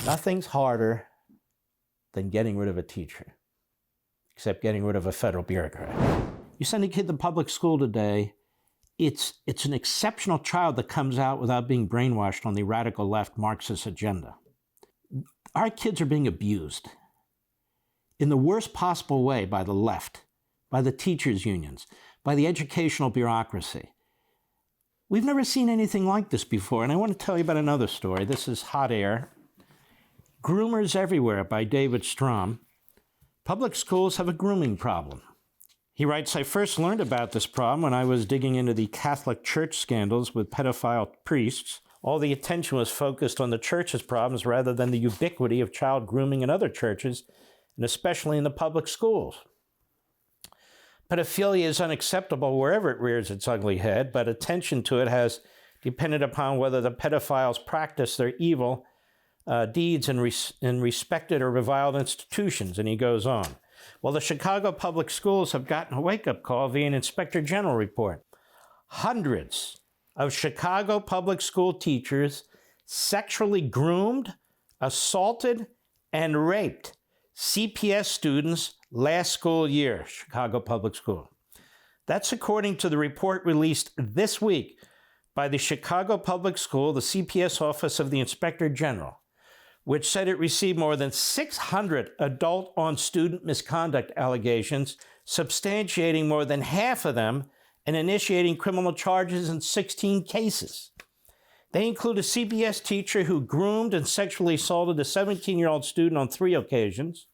Nothing's harder than getting rid of a teacher, except getting rid of a federal bureaucrat. You send a kid to public school today, it's an exceptional child that comes out without being brainwashed on the radical left Marxist agenda. Our kids are being abused in the worst possible way by the left, by the teachers' unions, by the educational bureaucracy. We've never seen anything like this before, and I want to tell you about another story. This is Hot Air. Groomers Everywhere by David Strom. Public schools have a grooming problem. He writes, I first learned about this problem when I was digging into the Catholic Church scandals with pedophile priests. All the attention was focused on the church's problems rather than the ubiquity of child grooming in other churches, and especially in the public schools. Pedophilia is unacceptable wherever it rears its ugly head, but attention to it has depended upon whether the pedophiles practice their evil deeds in respected or reviled institutions. And he goes on. Well, the Chicago public schools have gotten a wake-up call via an Inspector General report. Hundreds of Chicago public school teachers sexually groomed, assaulted, and raped CPS students last school year, Chicago Public School. That's according to the report released this week by the Chicago Public School, the CPS Office of the Inspector General, which said it received more than 600 adult on-student misconduct allegations, substantiating more than half of them and initiating criminal charges in 16 cases. They include a CPS teacher who groomed and sexually assaulted a 17-year-old student on 3 occasions.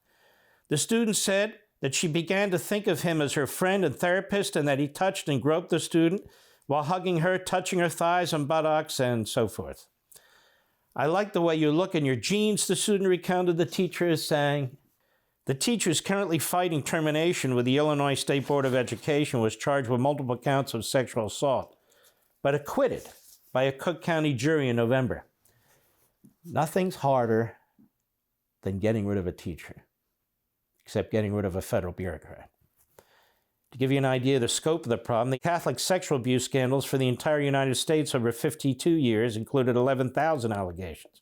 The student said that she began to think of him as her friend and therapist and that he touched and groped the student while hugging her, touching her thighs and buttocks, and so forth. I like the way you look in your jeans, the student recounted. The teacher is saying. The teacher is currently fighting termination with the Illinois State Board of Education, was charged with multiple counts of sexual assault, but acquitted by a Cook County jury in November. Nothing's harder than getting rid of a teacher, except getting rid of a federal bureaucrat. To give you an idea of the scope of the problem, the Catholic sexual abuse scandals for the entire United States over 52 years included 11,000 allegations.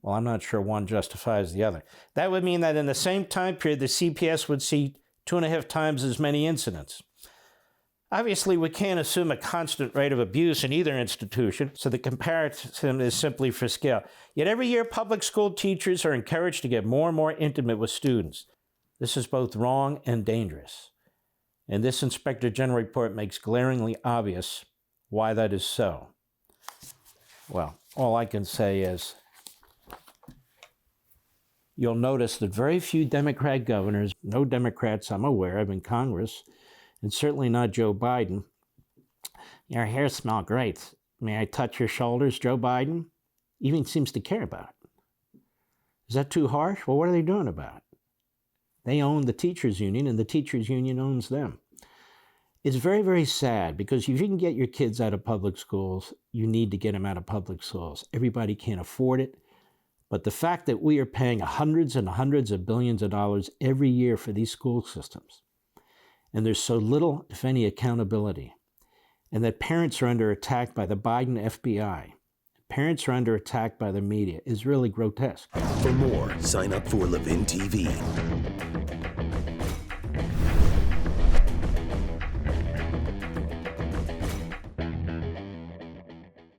Well, I'm not sure one justifies the other. That would mean that in the same time period, the CPS would see 2.5 times as many incidents. Obviously, we can't assume a constant rate of abuse in either institution, so the comparison is simply for scale. Yet every year, public school teachers are encouraged to get more and more intimate with students. This is both wrong and dangerous. And this Inspector General report makes glaringly obvious why that is so. Well, all I can say is you'll notice that very few Democrat governors, no Democrats I'm aware of in Congress, and certainly not Joe Biden. Your hair smells great. May I touch your shoulders, Joe Biden? Even seems to care about it. Is that too harsh? Well, what are they doing about it? They own the teachers union, and the teachers union owns them. It's very, very sad, because if you can get your kids out of public schools, you need to get them out of public schools. Everybody can't afford it. But the fact that we are paying hundreds and hundreds of billions of dollars every year for these school systems, and there's so little, if any, accountability, and that parents are under attack by the Biden FBI, parents are under attack by the media, is really grotesque. For more, sign up for Levin TV.